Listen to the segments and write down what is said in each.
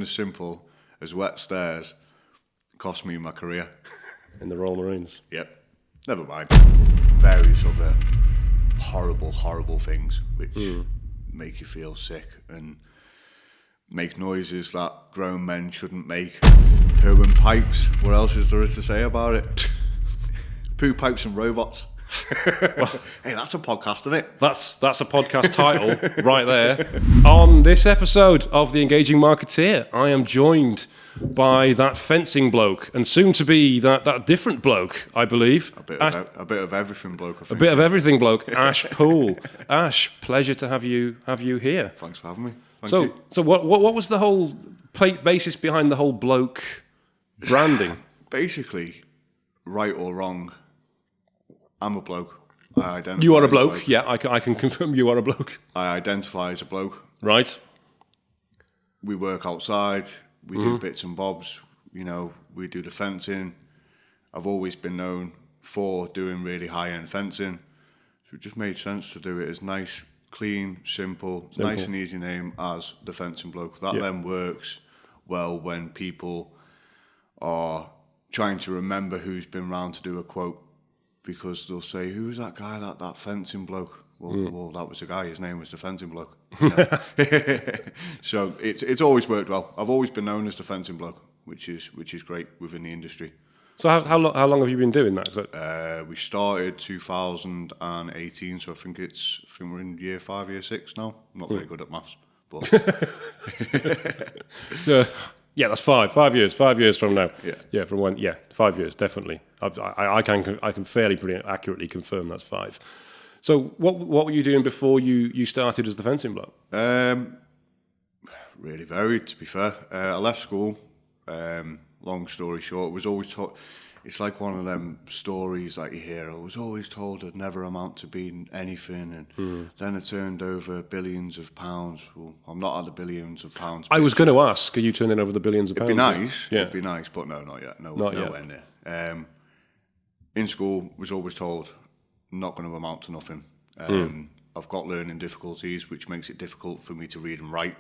as simple as wet stairs cost me my career. In the Royal Marines. Yep. Never mind. Various other horrible things which make you feel sick and make noises that grown men shouldn't make. Poo and pipes. What else is there to say about it? Poo, pipes and robots. Well, hey, that's a podcast, isn't it? That's a podcast title right there. On this episode of The Engaging Marketeer, I am joined by that fencing bloke, and soon to be that different bloke, I believe. A bit of everything bloke, I think. A bit of everything bloke, Ash Poole. Ash, pleasure to have you here. Thanks for having me. So what was the whole basis behind the whole bloke branding? Basically, right or wrong, I'm a bloke. I identify You are a as bloke. Yeah, I can confirm you are a bloke. I identify as a bloke. Right. We work outside. We do bits and bobs. You know, we do the fencing. I've always been known for doing really high-end fencing. So it just made sense to do it as nice, clean, simple, nice and easy name as the Fencing Bloke. That then works well when people are trying to remember who's been round to do a quote, because they'll say, who's that guy, that fencing bloke? Well, that was the guy, his name was the Fencing Bloke. So it's always worked well. I've always been known as the Fencing Bloke, which is great within the industry. So how long have you been doing that? We started 2018, so I think we're in year 5, year 6 now. I'm not very good at maths, but yeah, that's 5 years. 5 years from now. Yeah. From when? Yeah, 5 years definitely. I can fairly pretty accurately confirm that's 5. So what were you doing before you started as the fencing bloke? Really varied, to be fair. I left school. Long story short, was always taught. It's like one of them stories that you hear. I was always told I'd never amount to being anything, and then I turned over billions of pounds. Well, I'm not at the billions of pounds. I was going to ask, are you turning over the billions of pounds? It'd be nice. Yeah. It'd be nice, but no, not yet. Nowhere near. In school, was always told not going to amount to nothing. I've got learning difficulties, which makes it difficult for me to read and write.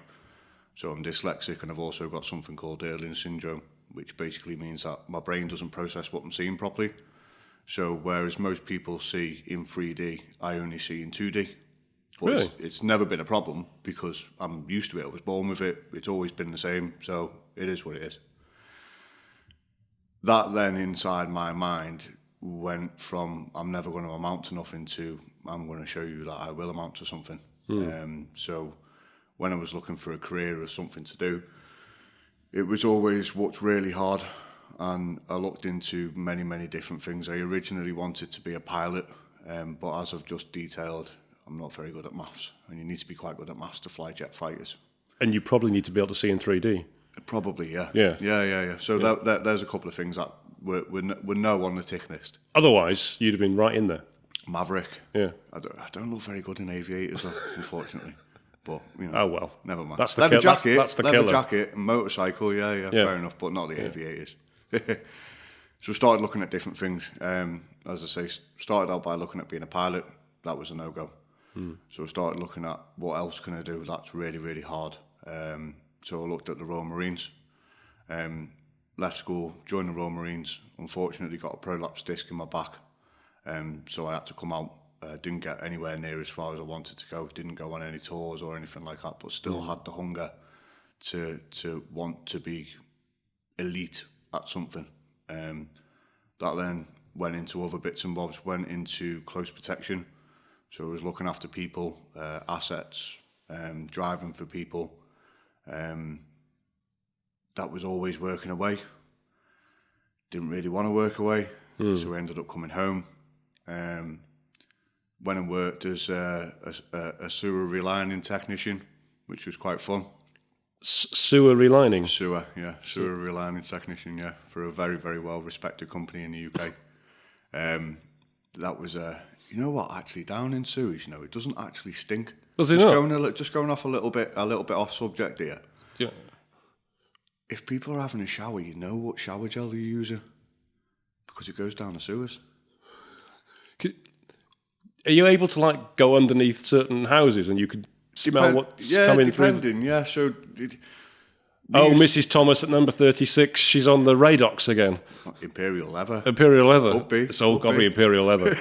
So I'm dyslexic, and I've also got something called Early syndrome, which basically means that my brain doesn't process what I'm seeing properly. So whereas most people see in 3D, I only see in 2D. But Really? It's never been a problem because I'm used to it. I was born with it. It's always been the same. So it is what it is. That then inside my mind went from I'm never going to amount to nothing to I'm going to show you that I will amount to something. So when I was looking for a career or something to do, it was always what's really hard, and I looked into many different things. I originally wanted to be a pilot, but as I've just detailed, I'm not very good at maths, and you need to be quite good at maths to fly jet fighters. And you probably need to be able to see in 3D. Probably, yeah. Yeah. So there's a couple of things that were no on the tick list. Otherwise, you'd have been right in there. Maverick. Yeah. I don't look very good in aviators, though, unfortunately. But, you know, Oh, well. Never mind. That's the leather kill- jacket, that's the leather killer. jacket, and motorcycle, yeah, fair enough, but not the aviators. So I started looking at different things. As I say, started out by looking at being a pilot. That was a no-go. So I started looking at what else can I do that's really hard. So I looked at the Royal Marines. Left school, joined the Royal Marines. Unfortunately, got a prolapse disc in my back. So I had to come out. Didn't get anywhere near as far as I wanted to go. Didn't go on any tours or anything like that, but still had the hunger to want to be elite at something. That then went into other bits and bobs, went into close protection. So I was looking after people, assets, driving for people. That was always working away. Didn't really want to work away, so I ended up coming home. Went and worked as a sewer relining technician, which was quite fun. Sewer relining? Sewer relining technician, for a very well-respected company in the UK. That was, you know what, actually, down in sewage, it doesn't actually stink. Does it not? Just going off a little bit off subject here. Yeah. If people are having a shower, you know what shower gel they're using? Because it goes down the sewers. Are you able to go underneath certain houses and you could smell what's coming through? Depending, yeah. So Oh, Mrs. Thomas at number 36. She's on the Radox again. Imperial leather. Imperial leather. Could be. It's all got to be Imperial leather.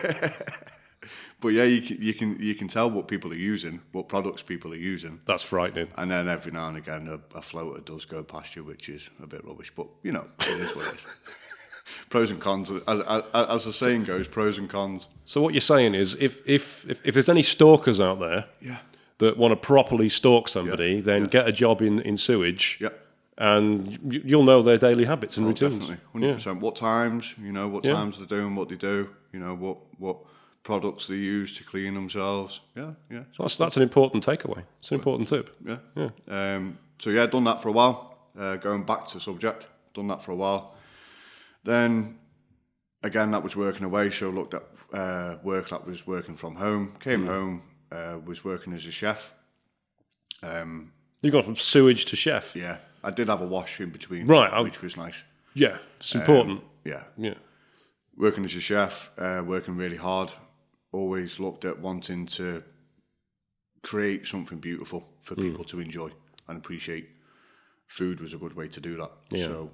But yeah, you can tell what people are using, what products people are using. That's frightening. And then every now and again, a floater does go past you, which is a bit rubbish. But, you know, it is what it is. Pros and cons. As the saying goes, pros and cons. So what you're saying is, if there's any stalkers out there that want to properly stalk somebody, then get a job in sewage. Yeah. And you'll know their daily habits and routines. Definitely, 100%. What times, what times they're doing, what they do, what products they use to clean themselves. Yeah. So that's an important takeaway. It's an important tip. Yeah. So done that for a while. Going back to subject, done that for a while. Then, again, that was working away, so looked at work that was working from home. Came home, was working as a chef. You got from sewage to chef? Yeah. I did have a wash in between, which was nice. Yeah, it's important. Yeah. Working as a chef, working really hard. Always looked at wanting to create something beautiful for people to enjoy and appreciate. Food was a good way to do that. Yeah. So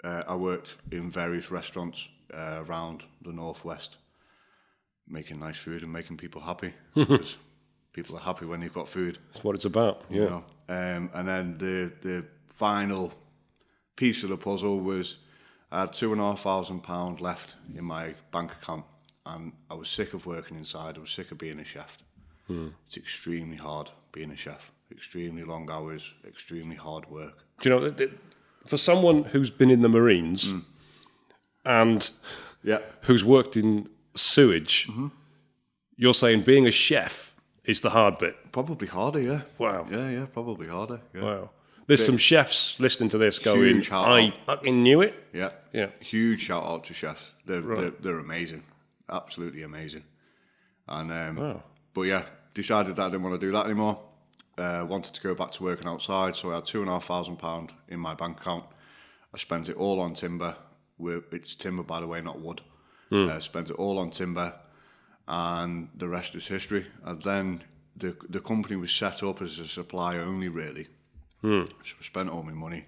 I worked in various restaurants around the northwest, making nice food and making people happy. Because people are happy when you've got food. That's what it's about. Yeah. And then the final piece of the puzzle was I had £2,500 left in my bank account, and I was sick of working inside. I was sick of being a chef. It's extremely hard being a chef. Extremely long hours, extremely hard work. Do you know, for someone who's been in the Marines and who's worked in sewage, you're saying being a chef is the hard bit? Probably harder, yeah. Wow. Yeah, probably harder. Yeah. Wow. There's some chefs listening to this going, I fucking knew it. Yeah. Huge shout out to chefs. They're amazing. Absolutely amazing. And But yeah, decided that I didn't want to do that anymore. Wanted to go back to working outside, so I had £2,500 in my bank account. I spent it all on timber. It's timber, by the way, not wood. Spent it all on timber, and the rest is history. And then the company was set up as a supply only, really. So I spent all my money,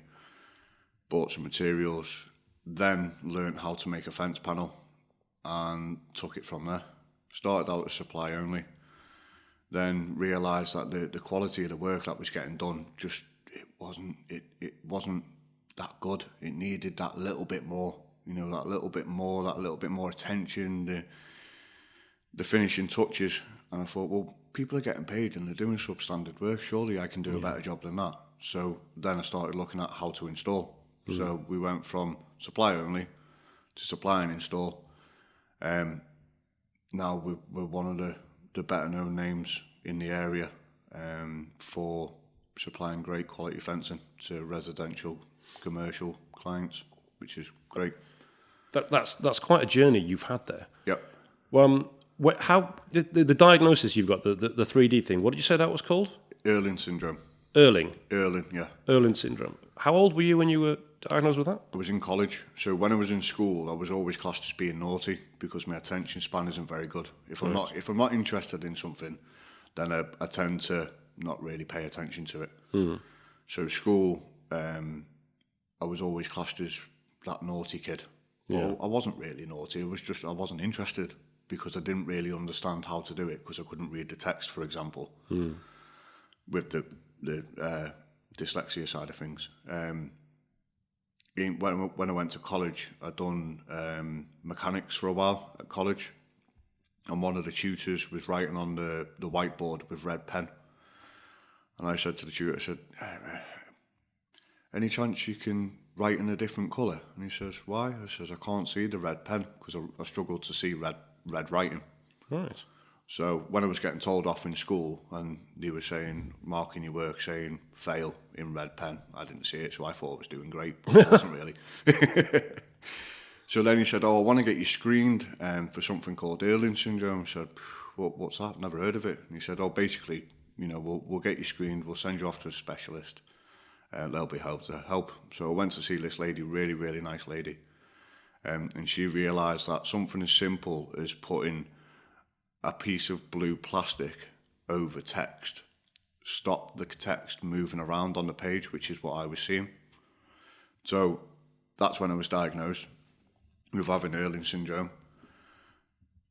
bought some materials, then learnt how to make a fence panel, and took it from there. Started out as supply only, then realised that the quality of the work that was getting done it wasn't that good. It needed that little bit more, that little bit more attention, the finishing touches. And I thought, well, people are getting paid and they're doing substandard work. Surely I can do a better job than that. So then I started looking at how to install. So we went from supply only to supply and install. Now we're one of the better known names in the area for supplying great quality fencing to residential, commercial clients, which is great. That's quite a journey you've had there. Yep. How the diagnosis you've got, the 3D thing, what did you say that was called? Erling syndrome. Erling, yeah. Erling syndrome. How old were you when you were diagnosed with that? I was in college, so when I was in school, I was always classed as being naughty because my attention span isn't very good. If I'm not interested in something, then I tend to not really pay attention to it. So school, I was always classed as that naughty kid. Well, I wasn't really naughty. It was just I wasn't interested because I didn't really understand how to do it because I couldn't read the text, for example, with the dyslexia side of things. When I went to college, I'd done mechanics for a while at college, and one of the tutors was writing on the whiteboard with red pen. And I said to the tutor, any chance you can write in a different colour? And he says, why? I says, I can't see the red pen because I struggled to see red writing. Right. So when I was getting told off in school and they were saying, marking your work, saying fail in red pen, I didn't see it, so I thought I was doing great, but it wasn't really. So then he said, I want to get you screened for something called Erling syndrome. I said, what's that? Never heard of it. And he said, basically, we'll get you screened, we'll send you off to a specialist. They'll be able to help. So I went to see this lady, really, really nice lady. And she realised that something as simple as putting a piece of blue plastic over text stop the text moving around on the page, which is what I was seeing. So that's when I was diagnosed with having Erling syndrome.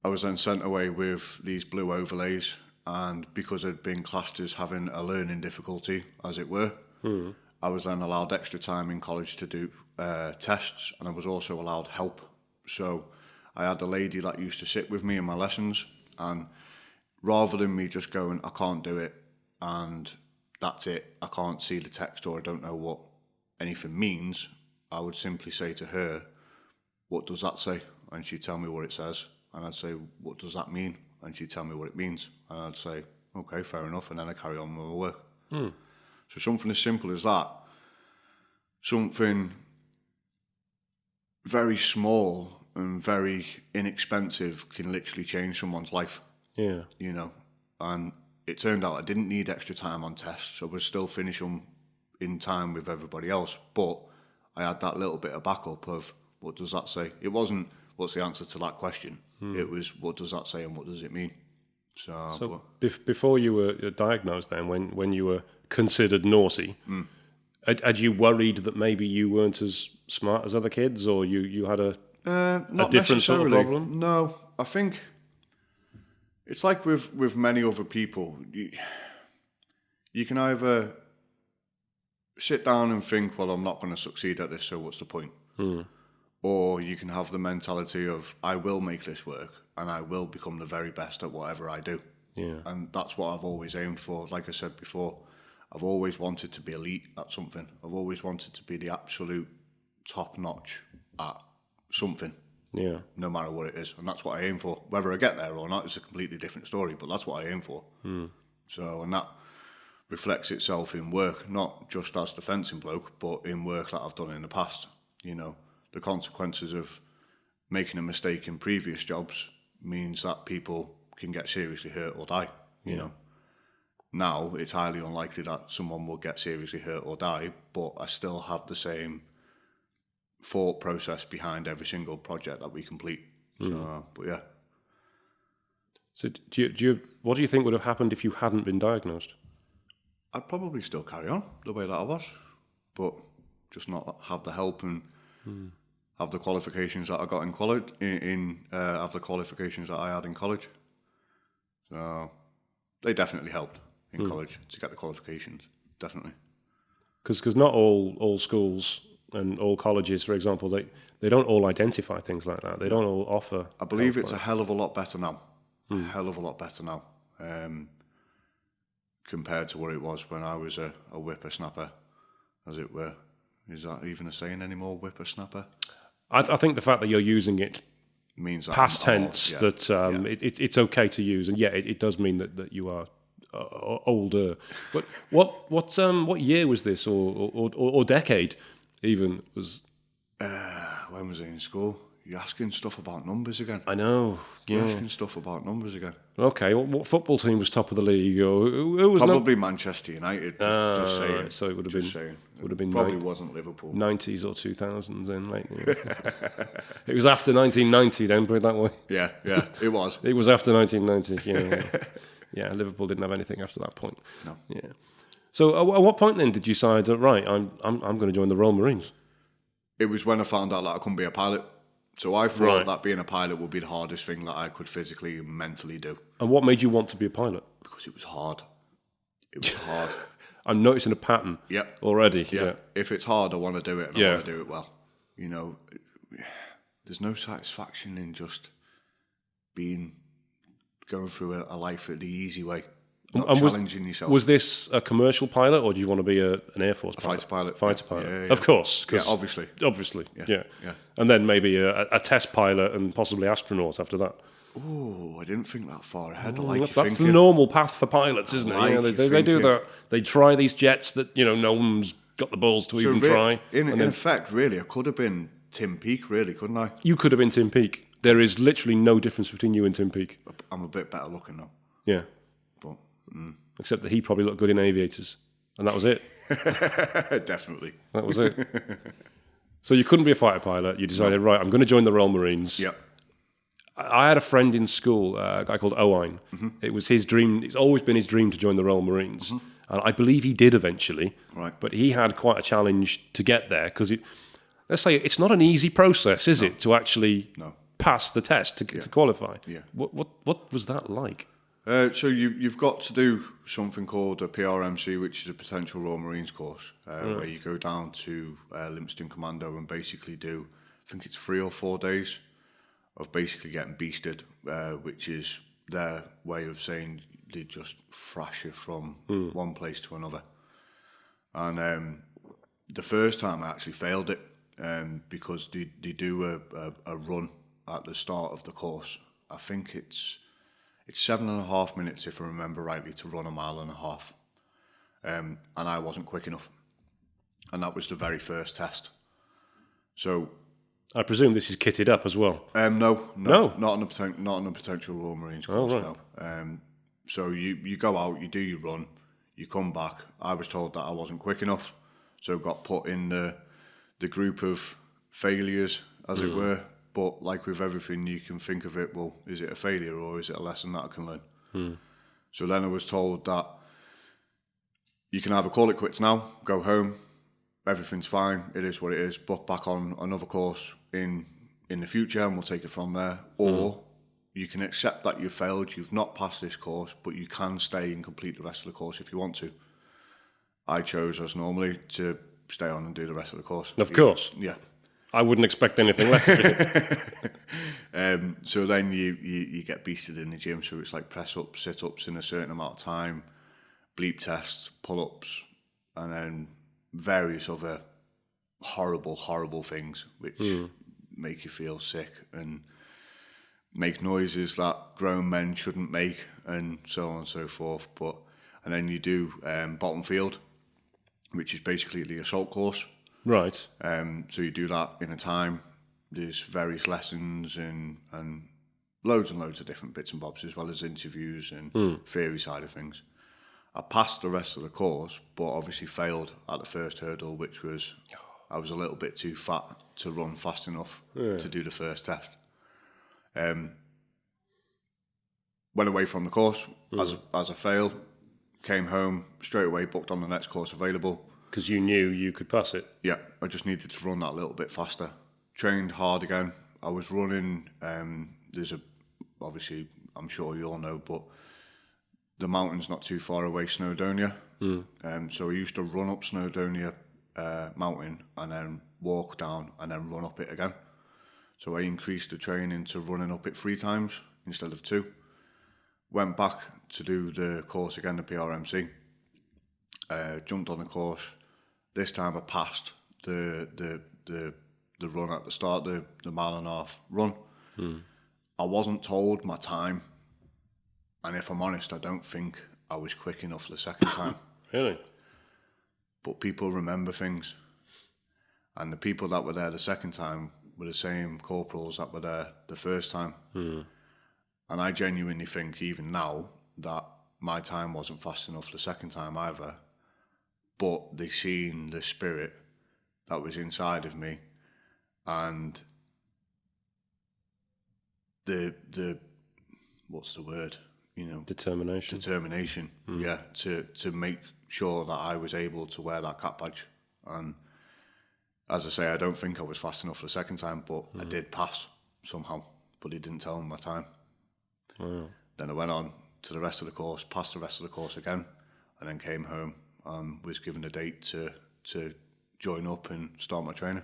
I was then sent away with these blue overlays, and because I'd been classed as having a learning difficulty, as it were, I was then allowed extra time in college to do tests, and I was also allowed help. So I had a lady that used to sit with me in my lessons, and rather than me just going, I can't do it, and that's it, I can't see the text or I don't know what anything means, I would simply say to her, what does that say? And she'd tell me what it says. And I'd say, what does that mean? And she'd tell me what it means. And I'd say, okay, fair enough. And then I carry on with my work. So something as simple as that, something very small and very inexpensive can literally change someone's life. Yeah. You know, and it turned out I didn't need extra time on tests. I was still finishing in time with everybody else. But I had that little bit of backup of, what does that say? It wasn't, what's the answer to that question? It was, what does that say and what does it mean? So before you were diagnosed then, when you were considered naughty, had you worried that maybe you weren't as smart as other kids, or you had a different sort of problem? No, I think it's like with many other people. You can either sit down and think, well, I'm not going to succeed at this, so what's the point? Or you can have the mentality of, I will make this work and I will become the very best at whatever I do. Yeah. And that's what I've always aimed for. Like I said before, I've always wanted to be elite at something. I've always wanted to be the absolute top notch at something. Yeah. No matter what it is. And that's what I aim for. Whether I get there or not is a completely different story, but that's what I aim for. So, and that reflects itself in work, not just as the fencing bloke, but in work that I've done in the past. You know, the consequences of making a mistake in previous jobs means that people can get seriously hurt or die, you know. Now, it's highly unlikely that someone will get seriously hurt or die, but I still have the same thought process behind every single project that we complete. So, but yeah. So what do you think would have happened if you hadn't been diagnosed? I'd probably still carry on the way that I was, but just not have the help and have the qualifications that I got in college, have the qualifications that I had in college. So they definitely helped in college to get the qualifications, definitely. Because not all schools and all colleges, for example, they don't all identify things like that. They don't all offer. I believe it's a hell of a lot better now. A hell of a lot better now, compared to what it was when I was a whippersnapper, as it were. Is that even a saying anymore, whippersnapper? I think the fact that you're using it means that past tense, it's okay to use, and it does mean that you are older. But what year was this, or decade even was? When was I in school? You're asking stuff about numbers again. I know. You're asking stuff about numbers again. Okay, what football team was top of the league? Or who was probably Manchester United. Just saying. Right, so it would have been probably wasn't Liverpool. 90s or 2000s then, mate. It was after 1990 then, put it that way. Yeah, it was. It was after 1990. Yeah, yeah. Liverpool didn't have anything after that point. No. Yeah. So at what point then did you decide, right, I'm going to join the Royal Marines? It was when I found out that I couldn't be a pilot. So I thought that being a pilot would be the hardest thing that I could physically and mentally do. And what made you want to be a pilot? Because it was hard. It was hard. I'm noticing a pattern already. Yeah. If it's hard, I want to do it, and I want to do it well. You know, there's no satisfaction in just going through a life the easy way. Not challenging yourself. Was this a commercial pilot, or do you want to be an Air Force pilot? Fighter pilot. Yeah. Of course. Yeah, obviously. Yeah. And then maybe a test pilot and possibly astronaut after that. Oh, I didn't think that far ahead. That's the normal path for pilots, isn't it? They do that. They try these jets that no one's got the balls to even try. In effect, really, I could have been Tim Peake, really, couldn't I? You could have been Tim Peake. There is literally no difference between you and Tim Peake. I'm a bit better looking though. Yeah. But except that he probably looked good in aviators, and that was it. Definitely. That was it. So you couldn't be a fighter pilot. You decided, right, I'm going to join the Royal Marines. Yep. I had a friend in school, a guy called Owain. It was his dream. It's always been his dream to join the Royal Marines. And I believe he did eventually. Right. But he had quite a challenge to get there because let's say it's not an easy process, is it, to actually pass the test to qualify? Yeah. What was that like? So you've got to do something called a PRMC, which is a potential Royal Marines course, where you go down to Livingston Commando and basically do, I think it's 3 or 4 days of basically getting beasted, which is their way of saying they just thrash you from one place to another. And the first time I actually failed it because they do a run at the start of the course. I think it's 7.5 minutes, if I remember rightly, to run 1.5 miles. And I wasn't quick enough. And that was the very first test. So I presume this is kitted up as well. No, not on the potential Royal Marines course. No. So you go out, you do your run, you come back. I was told that I wasn't quick enough, so got put in the group of failures, as it were. But like with everything, you can think of it, well, is it a failure or is it a lesson that I can learn? So then I was told that you can either call it quits now, go home, everything's fine, it is what it is, book back on another course in the future and we'll take it from there. Or you can accept that you've failed, you've not passed this course, but you can stay and complete the rest of the course if you want to. I chose, as normally, to stay on and do the rest of the course. Of course. Yeah. I wouldn't expect anything less of you. So then you get beasted in the gym, so it's like press-ups, sit-ups in a certain amount of time, bleep tests, pull-ups, and then various other horrible things which make you feel sick and make noises that grown men shouldn't make, and so on and so forth. And then you do bottom field, which is basically the assault course. Right. So you do that in a time. There's various lessons and loads and loads of different bits and bobs, as well as interviews and theory side of things. I passed the rest of the course, but obviously failed at the first hurdle, which was I was a little bit too fat to run fast enough to do the first test. Went away from the course as I failed, came home, straight away booked on the next course available. Because you knew you could pass it. Yeah, I just needed to run that little bit faster. Trained hard again. I was running, obviously, I'm sure you all know, but the mountain's not too far away, Snowdonia. So I used to run up Snowdonia mountain and then walk down and then run up it again. So I increased the training to running up it 3 times instead of 2. Went back to do the course again, the PRMC. Jumped on the course. This time I passed the run at the start, the 1.5 mile run. I wasn't told my time, and if I'm honest, I don't think I was quick enough the second time. Really? But people remember things, and the people that were there the second time were the same corporals that were there the first time. And I genuinely think even now that my time wasn't fast enough the second time either. But they seen the spirit that was inside of me, and the what's the word? Determination. Yeah, to make sure that I was able to wear that cap badge. And as I say, I don't think I was fast enough the second time, but I did pass somehow. But he didn't tell me my time. Wow. Then I went on to the rest of the course, passed the rest of the course again, and then came home. Was given a date to join up and start my training.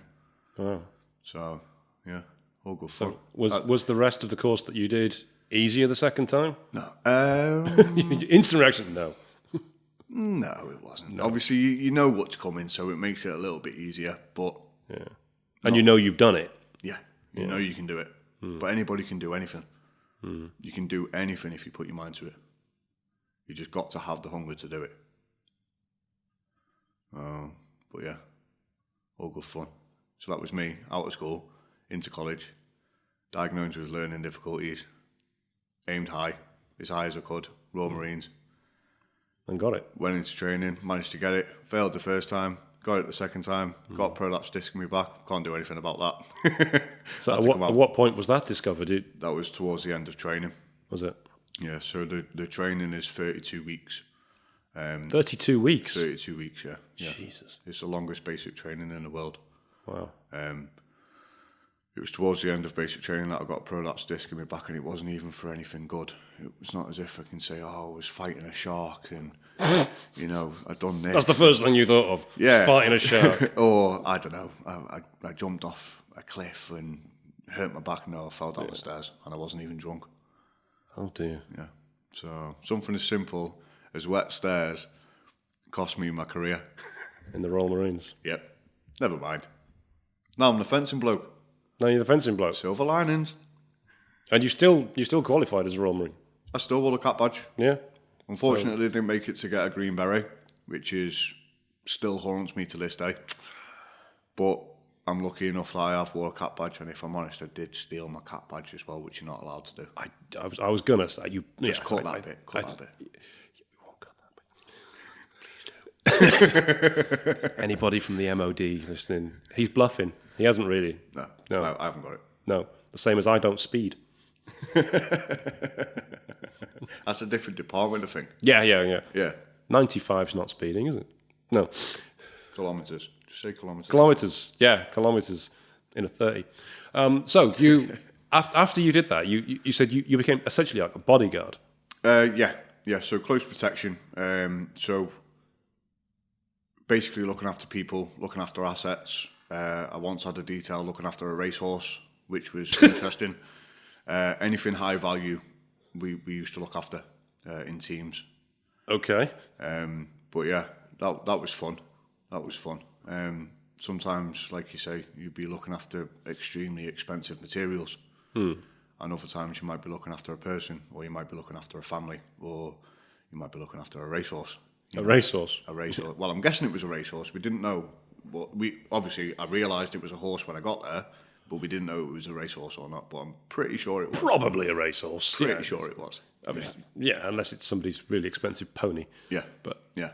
Wow. So, yeah, all good fun. Was the rest of the course that you did easier the second time? No. Instant reaction, no. No, it wasn't. No. Obviously, you know what's coming, so it makes it a little bit easier, but... Yeah. And you know you've done it. Yeah, you know you can do it. But anybody can do anything. You can do anything if you put your mind to it. You just got to have the hunger to do it. But yeah, all good fun. So that was me, out of school, into college, diagnosed with learning difficulties, aimed high, as high as I could, Royal Marines. And got it. Went into training, managed to get it, failed the first time, got it the second time, got prolapse disc in my back, can't do anything about that. So at what point was that discovered? That was towards the end of training. Was it? Yeah, so the training is 32 weeks. 32 weeks? 32 weeks, yeah. Jesus. It's the longest basic training in the world. Wow. It was towards the end of basic training that I got a prolapse disc in my back, and it wasn't even for anything good. It was not as if I can say, I was fighting a shark and, I'd done this. That's the first thing you thought of? Yeah. Fighting a shark. Or, I don't know, I jumped off a cliff and hurt my back. No, I fell down the stairs, and I wasn't even drunk. Oh, dear. Yeah. So, something as simple as wet stairs cost me my career. In the Royal Marines? Yep. Never mind. Now I'm the fencing bloke. No, you're the fencing bloke. Silver linings. And you still qualified as a Royal Marine? I still wore the cap badge. Yeah. Unfortunately, I didn't make it to get a green beret, which still haunts me to this day. But I'm lucky enough that I have wore a cap badge, and if I'm honest, I did steal my cap badge as well, which you're not allowed to do. I was gonna say you just cut that bit. Cut that bit. You won't cut that bit. Please do. Anybody from the MOD listening? He's bluffing. He hasn't really. No, I haven't got it. No, the same as I don't speed. That's a different department, I think. Yeah. Yeah. 95's not speeding, is it? No. Kilometres. Just say kilometres. Kilometres in a 30. So you, after you did that, you said you became essentially like a bodyguard. Yeah. So close protection. So basically looking after people, looking after assets. I once had a detail looking after a racehorse, which was interesting. Anything high value, we used to look after in teams. Okay. But yeah, that was fun. Sometimes, like you say, you'd be looking after extremely expensive materials. And other times you might be looking after a person, or you might be looking after a family, or you might be looking after a racehorse. A racehorse? A racehorse. Well, I'm guessing it was a racehorse. We didn't know. But I realised it was a horse when I got there, but we didn't know it was a racehorse or not. But I'm pretty sure it was. Probably a racehorse. Pretty sure it was. Yeah, unless it's somebody's really expensive pony. Yeah. But Yeah.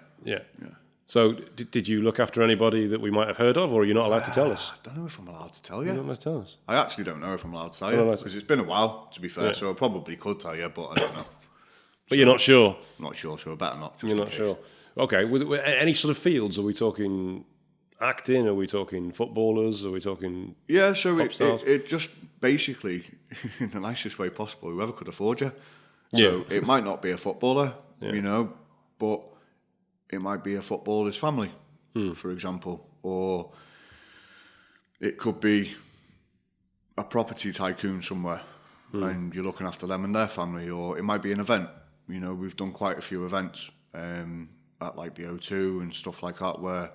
So did you look after anybody that we might have heard of, or are you not allowed to tell us? I don't know if I'm allowed to tell you. You're not allowed to tell us? I actually don't know if I'm allowed to tell you, because it's been a while, to be fair, so I probably could tell you, but I don't know. But you're not sure? I'm not sure, so I better not. You're not sure. Okay, were any sort of fields? Are we talking acting? Are we talking footballers? Are we talking Yeah, so it just basically, in the nicest way possible, whoever could afford you. So it might not be a footballer, but it might be a footballer's family, for example. Or it could be a property tycoon somewhere, and you're looking after them and their family. Or it might be an event. We've done quite a few events at like the O2 and stuff like that, where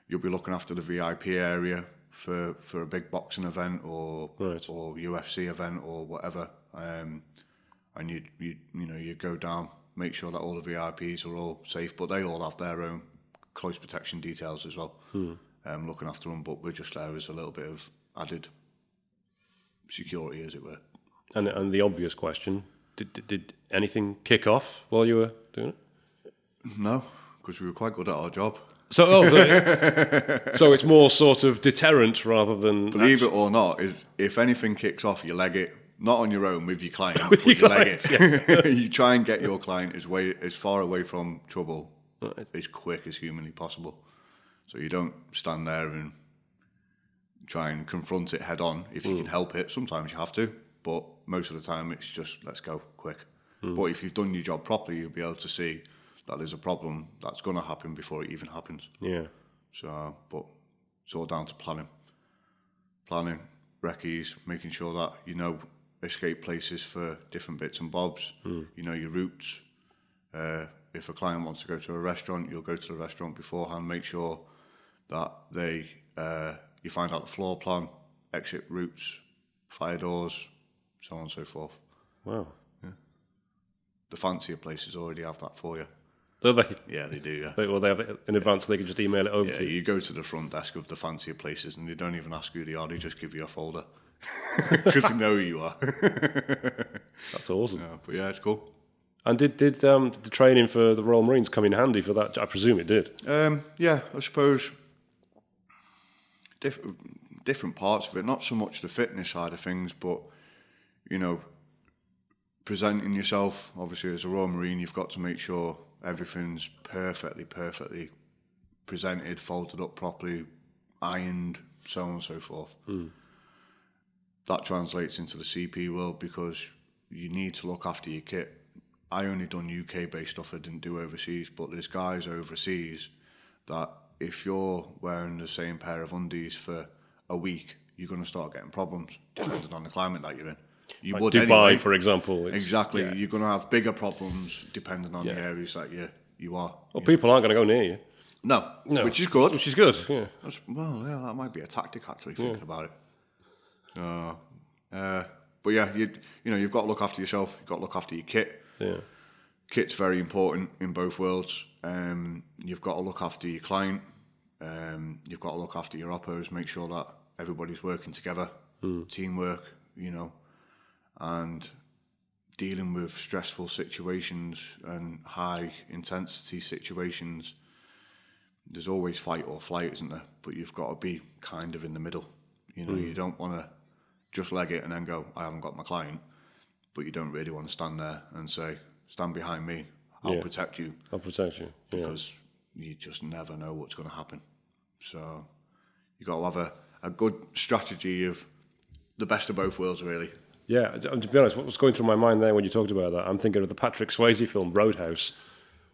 you'll be looking after the VIP area for a big boxing event or UFC event or whatever, and you go down, make sure that all the VIPs are all safe, but they all have their own close protection details as well, looking after them. But we're just there as a little bit of added security, as it were. And the obvious question: did anything kick off while you were doing it? No, because we were quite good at our job. So it's more sort of deterrent rather than... Believe it or not, if anything kicks off, you leg it. Not on your own, with your client. With your leg client, it. You try and get your client as far away from trouble as quick as humanly possible. So you don't stand there and try and confront it head on if you can help it. Sometimes you have to, but most of the time it's just, let's go, quick. But if you've done your job properly, you'll be able to see that there's a problem that's going to happen before it even happens. Yeah. So, but it's all down to planning, recce's, making sure that escape places for different bits and bobs. Your routes. If a client wants to go to a restaurant, you'll go to the restaurant beforehand. Make sure that you find out the floor plan, exit routes, fire doors, so on and so forth. Wow. Yeah. The fancier places already have that for you. Do they? Yeah, they do, yeah. They have it in advance, so they can just email it over to you. You go to the front desk of the fancier places and they don't even ask who they are, they just give you a folder. Because they know who you are. That's awesome. Yeah, but yeah, it's cool. And did the training for the Royal Marines come in handy for that? I presume it did. Yeah, I suppose different parts of it. Not so much the fitness side of things, but, presenting yourself. Obviously, as a Royal Marine, you've got to make sure everything's perfectly presented, folded up properly, ironed, so on and so forth. That translates into the CP world because you need to look after your kit. I only done UK-based stuff, I didn't do overseas, but there's guys overseas that if you're wearing the same pair of undies for a week, you're going to start getting problems, depending on the climate that you're in. You like would Dubai, anyway. for example. Exactly. Yeah. You're going to have bigger problems depending on the areas that you are. Well, people aren't going to go near you. No, which is good. Which is good, yeah. That might be a tactic, actually, thinking about it. But yeah, you've got to look after yourself. You've got to look after your kit. Yeah. Kit's very important in both worlds. You've got to look after your client. You've got to look after your oppos, make sure that everybody's working together, teamwork, and dealing with stressful situations and high intensity situations. There's always fight or flight, isn't there? But you've got to be kind of in the middle. You don't want to just leg it and then go, I haven't got my client. But you don't really want to stand there and say, stand behind me, I'll protect you. I'll protect you. Because you just never know what's going to happen. So you've got to have a good strategy of the best of both worlds, really. Yeah, to be honest, what was going through my mind there when you talked about that, I'm thinking of the Patrick Swayze film, Roadhouse.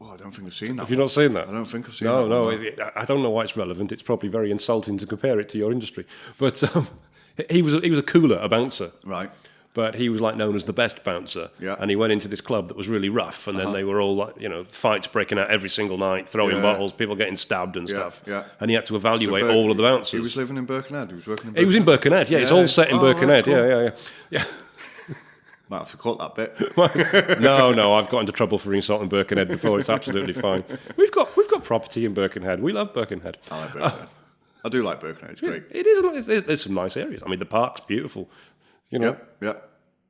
Oh, I don't think I've seen that. Have you not seen that? I don't think I've seen that. No, I don't know why it's relevant. It's probably very insulting to compare it to your industry. But he was a cooler, a bouncer. Right. But he was like known as the best bouncer. Yeah. And he went into this club that was really rough, and then they were all like, fights breaking out every single night, throwing bottles, people getting stabbed and stuff. Yeah. And he had to evaluate all of the bouncers. He was living in Birkenhead. He was working in Birkenhead. He was in Birkenhead, yeah. It's all set in Birkenhead. Right, cool. Yeah. Might have to cut that bit. No, I've got into trouble for insulting Birkenhead before. It's absolutely fine. We've got property in Birkenhead. We love Birkenhead. I like Birkenhead. I do like Birkenhead. It's great. It is. There's some nice areas. I mean, the park's beautiful. Yeah.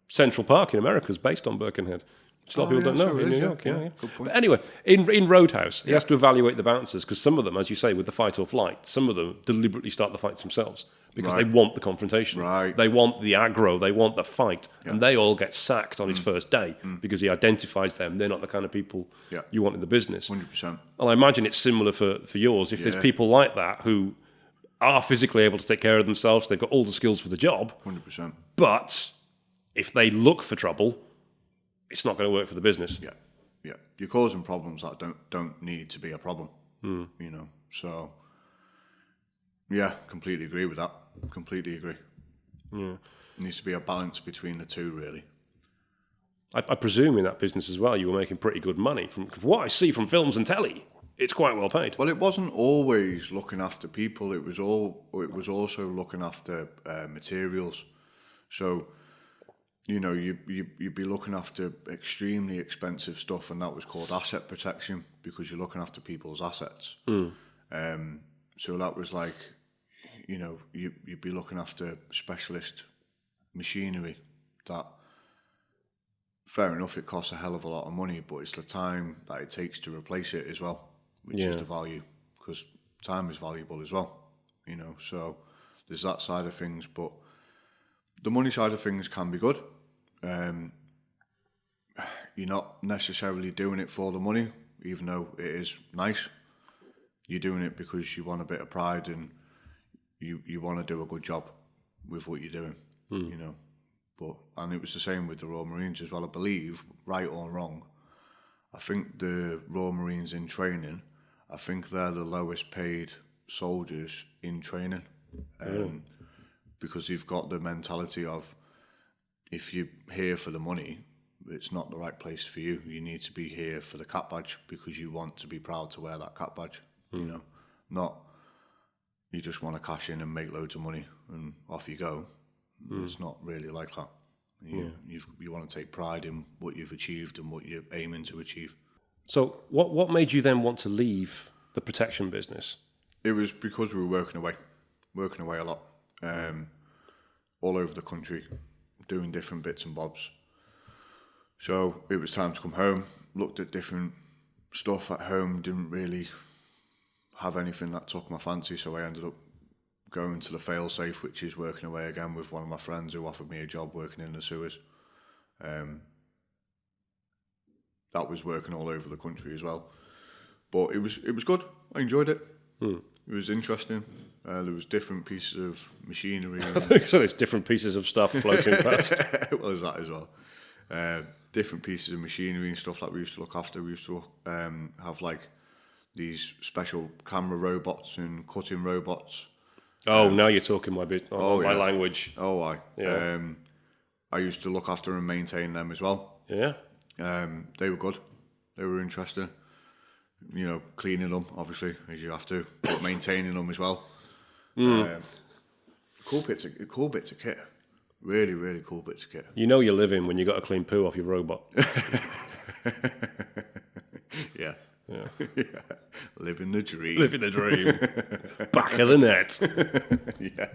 Central Park in America is based on Birkenhead, which a lot of people don't know in New York. Yeah. Good point. But anyway, in Roadhouse, he has to evaluate the bouncers because some of them, as you say, with the fight or flight, some of them deliberately start the fights themselves because they want the confrontation. Right. They want the aggro. They want the fight. Yeah. And they all get sacked on his first day because he identifies them. They're not the kind of people you want in the business. 100%. And I imagine it's similar for yours. If there's people like that who are physically able to take care of themselves, they've got all the skills for the job. 100%. But if they look for trouble, it's not going to work for the business. Yeah. You're causing problems that don't need to be a problem. So yeah, completely agree with that. Completely agree. Yeah. There needs to be a balance between the two, really. I presume in that business as well, you were making pretty good money. From what I see from films and telly, it's quite well paid. Well, it wasn't always looking after people. It was also looking after materials. So, you'd be looking after extremely expensive stuff, and that was called asset protection because you're looking after people's assets. So that was like, you'd be looking after specialist machinery that, fair enough, it costs a hell of a lot of money, but it's the time that it takes to replace it as well, which is the value, because time is valuable as well, so there's that side of things, but the money side of things can be good. You're not necessarily doing it for the money, even though it is nice. You're doing it because you want a bit of pride and you want to do a good job with what you're doing, and it was the same with the Royal Marines as well, I believe, right or wrong. I think the Royal Marines in training, I think they're the lowest paid soldiers in training, because you've got the mentality of, if you're here for the money, it's not the right place for you. You need to be here for the cap badge because you want to be proud to wear that cap badge, not you just want to cash in and make loads of money and off you go. It's not really like that. You want to take pride in what you've achieved and what you're aiming to achieve. So what made you then want to leave the protection business? It was because we were working away a lot, all over the country, doing different bits and bobs. So it was time to come home, looked at different stuff at home, didn't really have anything that took my fancy, so I ended up going to the fail-safe, which is working away again with one of my friends who offered me a job working in the sewers. that was working all over the country as well. But it was good. I enjoyed it. It was interesting. There was different pieces of machinery. So there's different pieces of stuff floating past. Well, there's that as well. Different pieces of machinery and stuff that we used to look after. We used to have like these special camera robots and cutting robots. Oh, now you're talking my language. Oh, I used to look after and maintain them as well. Yeah. They were good. They were interesting. You know, cleaning them, obviously, as you have to, but maintaining them as well. Cool bits of kit. Really, really cool bits of kit. You know you're living when you got to clean poo off your robot. Yeah. Living the dream. Living the dream. Back of the net. Yeah.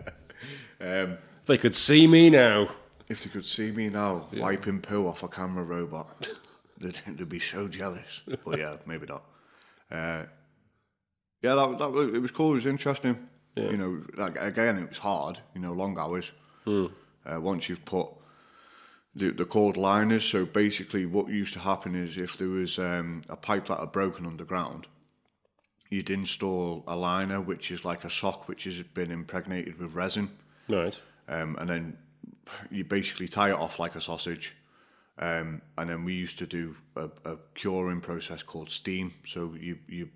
If they could see me now. If they could see me now wiping poo off a camera robot, they'd be so jealous. But yeah, maybe not. That it was cool. It was interesting. Yeah. You know, like, again, it was hard. You know, long hours. Once you've put they're called liners. So basically, what used to happen is if there was a pipe that had broken underground, you'd install a liner, which is like a sock which has been impregnated with resin. Right. And then you basically tie it off like a sausage. And then we used to do a curing process called steam. So you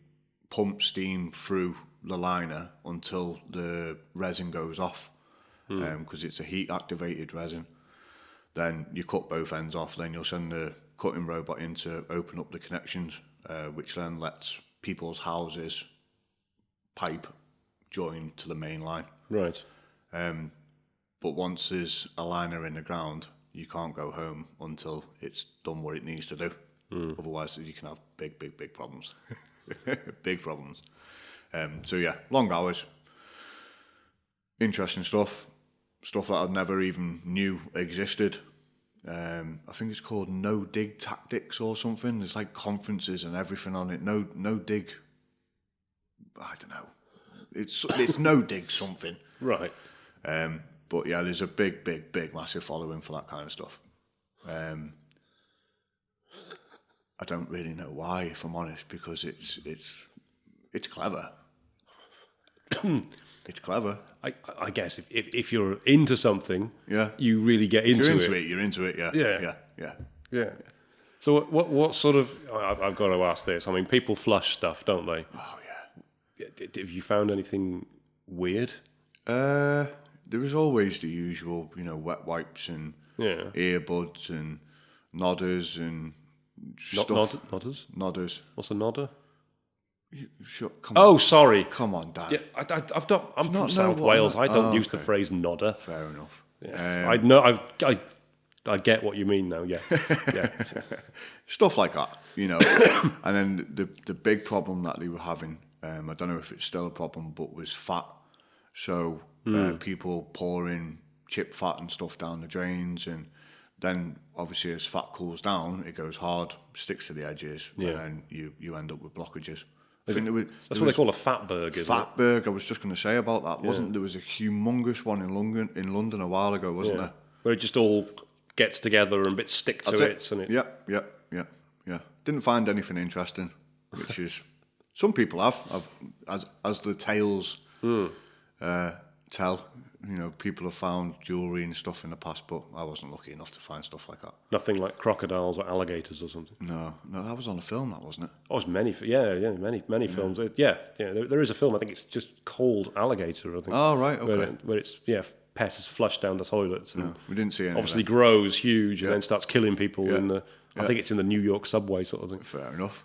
pump steam through the liner until the resin goes off, because it's a heat-activated resin. Then you cut both ends off. Then you'll send the cutting robot in to open up the connections, which then lets people's houses pipe join to the main line. Right. But once there's a liner in the ground, you can't go home until it's done what it needs to do. Otherwise, you can have big problems. Big problems. So yeah, long hours. Interesting stuff. Stuff that I never even knew existed. I think it's called No Dig Tactics or something. There's like conferences and everything on it. No dig. I don't know. It's No Dig something. Right. But yeah, there's a big, massive following for that kind of stuff. I don't really know why, if I'm honest, because it's clever. It's clever. I guess if you're into something, yeah, you really get into it. You're into it. Yeah. So what sort of? I've got to ask this. I mean, people flush stuff, don't they? Oh yeah. Have you found anything weird? There was always the usual, you know, wet wipes and earbuds and nodders and stuff. Nodders? Nodders. What's a nodder? Sorry. Come on, Dan. Yeah, I'm from South Wales. I don't use the phrase nodder. Fair enough. Yeah. I know. I get what you mean now. Yeah. Yeah. Stuff like that, you know. And then the big problem that they were having, I don't know if it's still a problem, but was fat. So people pouring chip fat and stuff down the drains, and then obviously as fat cools down, it goes hard, sticks to the edges, and then you end up with blockages. That's what they call a fatberg, isn't it? Fatberg, I was just going to say about that. There was a humongous one in London a while ago, wasn't there? Where it just all gets together and bits stick to it. And Yeah. Didn't find anything interesting, which is some people have as the tales tell. You know, people have found jewellery and stuff in the past, but I wasn't lucky enough to find stuff like that. Nothing like crocodiles or alligators or something. No, that was on a film, that wasn't it? Oh, it was many films. There is a film. I think it's just called Alligator. I think. Oh right, okay. Where it's pet is flushed down the toilets and we didn't see any. Obviously grows huge and then starts killing people in the. I think it's in the New York subway sort of thing. Fair enough.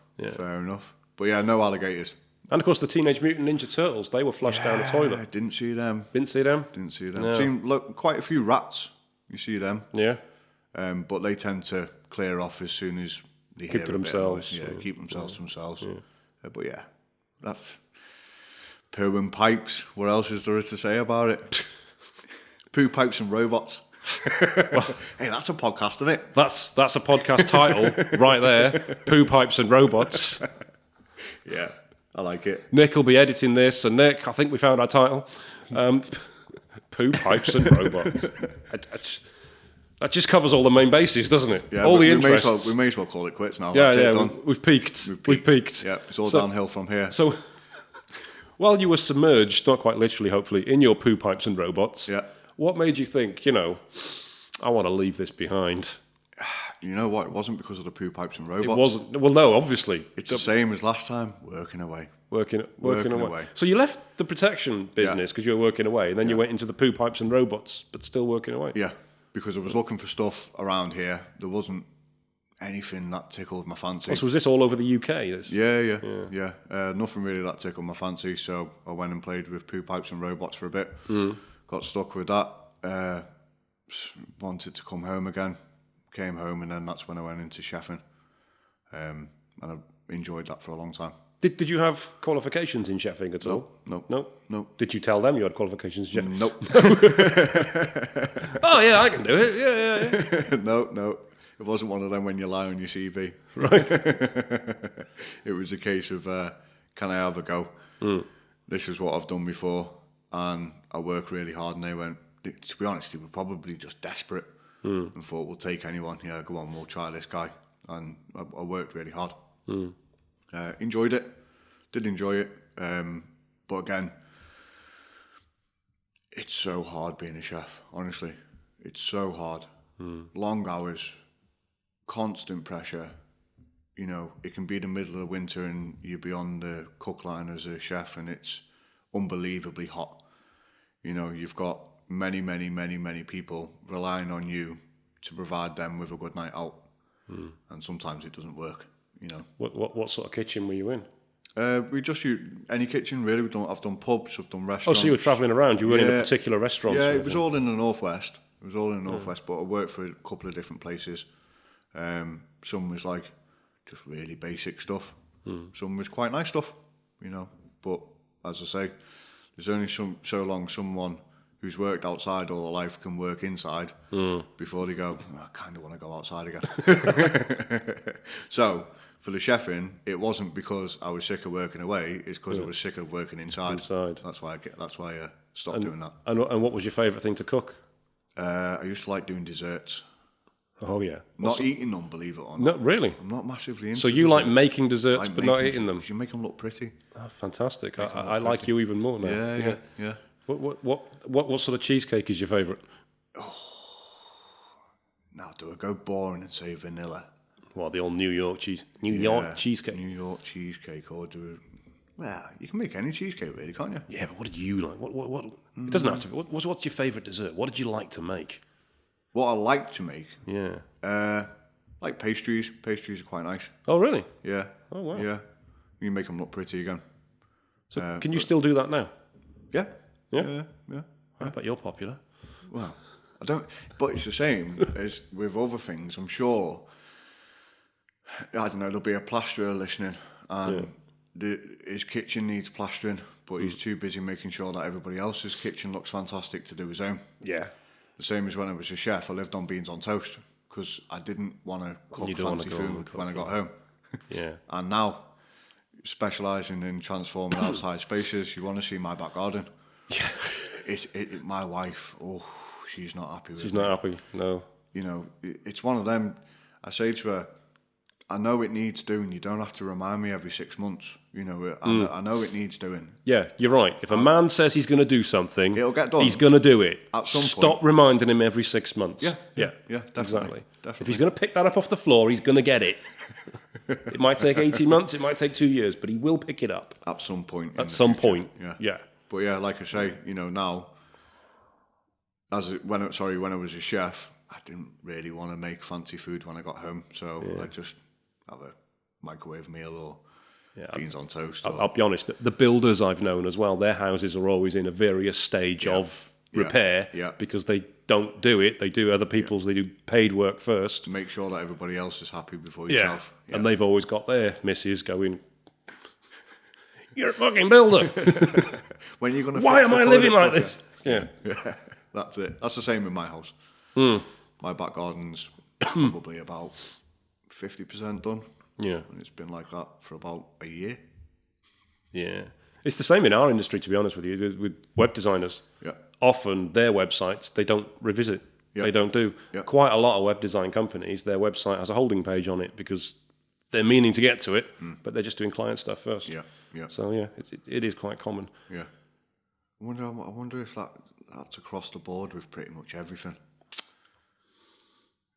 But yeah, no alligators. And of course, the Teenage Mutant Ninja Turtles, they were flushed down the toilet. I didn't see them. Didn't see them? No. Seen quite a few rats. You see them. Yeah. But they tend to clear off as soon as they keep hear to themselves. Keep themselves to themselves. Yeah. But yeah, that's poo and pipes. What else is there to say about it? Poo, pipes and robots. Hey, that's a podcast, isn't it? That's a podcast title right there. Poo, pipes and robots. Yeah. I like it. Nick will be editing this, so Nick, I think we found our title. Poo, pipes and robots. That just covers all the main bases, doesn't it? Yeah, all the we interests. may as well call it quits now. Yeah, That's yeah. it, done. We've peaked. We've peaked. Yeah, it's all downhill from here. So, while you were submerged, not quite literally, hopefully, in your poo pipes and robots, what made you think, I want to leave this behind? You know what? It wasn't because of the poo pipes and robots. It wasn't. Well, no, obviously. It's the same as last time, working away. Working away. So you left the protection business because you were working away, and then you went into the poo pipes and robots, but still working away. Yeah, because I was looking for stuff around here. There wasn't anything that tickled my fancy. So was this all over the UK? Yeah. Nothing really that tickled my fancy, so I went and played with poo pipes and robots for a bit. Got stuck with that. Wanted to come home again. Came home, and then that's when I went into chefing. And I enjoyed that for a long time. Did you have qualifications in chefing at all? No. Did you tell them you had qualifications in chefing? Nope. Oh, yeah, I can do it. Yeah. No. It wasn't one of them when you lie on your CV. Right. It was a case of, can I have a go? This is what I've done before, and I work really hard. And they went, to be honest, they were probably just desperate and thought, we'll take anyone. Yeah, go on, we'll try this guy. And I worked really hard. Enjoyed it. Did enjoy it. But again, it's so hard being a chef, honestly. It's so hard. Long hours, constant pressure. It can be the middle of the winter and you're beyond the cook line as a chef and it's unbelievably hot. You've got many, many, many, many people relying on you to provide them with a good night out. And sometimes it doesn't work, What sort of kitchen were you in? We just use any kitchen, really. I've done pubs, I've done restaurants. Oh, so you were travelling around, you weren't in a particular restaurant? Yeah, it was all in the Northwest. But I worked for a couple of different places. Some was like just really basic stuff. Some was quite nice stuff, But as I say, there's only so long someone who's worked outside all their life can work inside before they go, I kind of want to go outside again. So for the chefing, it wasn't because I was sick of working away. It's because I was sick of working inside. That's why I stopped doing that. And what was your favourite thing to cook? I used to like doing desserts. Oh yeah, not eating them, believe it or not. No, really. I'm not massively into. So you desserts. Like making desserts, but not eating them. You make them look pretty. Oh, fantastic! I like you even more now. Yeah. What sort of cheesecake is your favourite? Now, do I go boring and say vanilla? Well, the old New York cheesecake. New York cheesecake, or do well, you can make any cheesecake, really, can't you? Yeah, but what did you like? What? It doesn't have to be. What's your favourite dessert? What did you like to make? What I like to make? Yeah. Like pastries. Pastries are quite nice. Oh, really? Yeah. Oh, wow. Yeah. You make them look pretty again. So can you still do that now? Yeah. Yeah. I bet you're popular. Well, I don't. But it's the same as with other things. I'm sure. I don't know. There'll be a plasterer listening, and his kitchen needs plastering, but he's too busy making sure that everybody else's kitchen looks fantastic to do his own. Yeah. The same as when I was a chef, I lived on beans on toast because I didn't want to cook fancy food when I got home. Yeah. And now, specialising in transforming outside spaces, you want to see my back garden. Yeah. My wife, she's not happy with it. She's not happy, no. It's one of them, I say to her, I know it needs doing. You don't have to remind me every 6 months. I know it needs doing. Yeah, you're right. If a man says he's going to do something, it'll get done. He's going to do it. At some point. Stop reminding him every 6 months. Yeah, definitely. Exactly. Definitely. If he's going to pick that up off the floor, he's going to get it. It might take 18 months, it might take 2 years, but he will pick it up. At some point. At some point. Yeah. But yeah, like I say, now, when I was a chef, I didn't really want to make fancy food when I got home, so I just have a microwave meal or beans on toast. I'll be honest, the builders I've known as well, their houses are always in a various stage of repair because they don't do it. They do other people's, they do paid work first. To make sure that everybody else is happy before yourself. Yeah. And they've always got their missus going, you're a fucking builder. When are you going to Why am I living like this? Yeah. That's it. That's the same in my house. My back garden's probably about 50% done. Yeah. And it's been like that for about a year. Yeah. It's the same in our industry, to be honest with you, with web designers. Yeah. Often their websites, they don't revisit. They don't do. Quite a lot of web design companies, their website has a holding page on it because they're meaning to get to it, but they're just doing client stuff first. Yeah. So yeah, it is quite common. Yeah. I wonder if that's across the board with pretty much everything.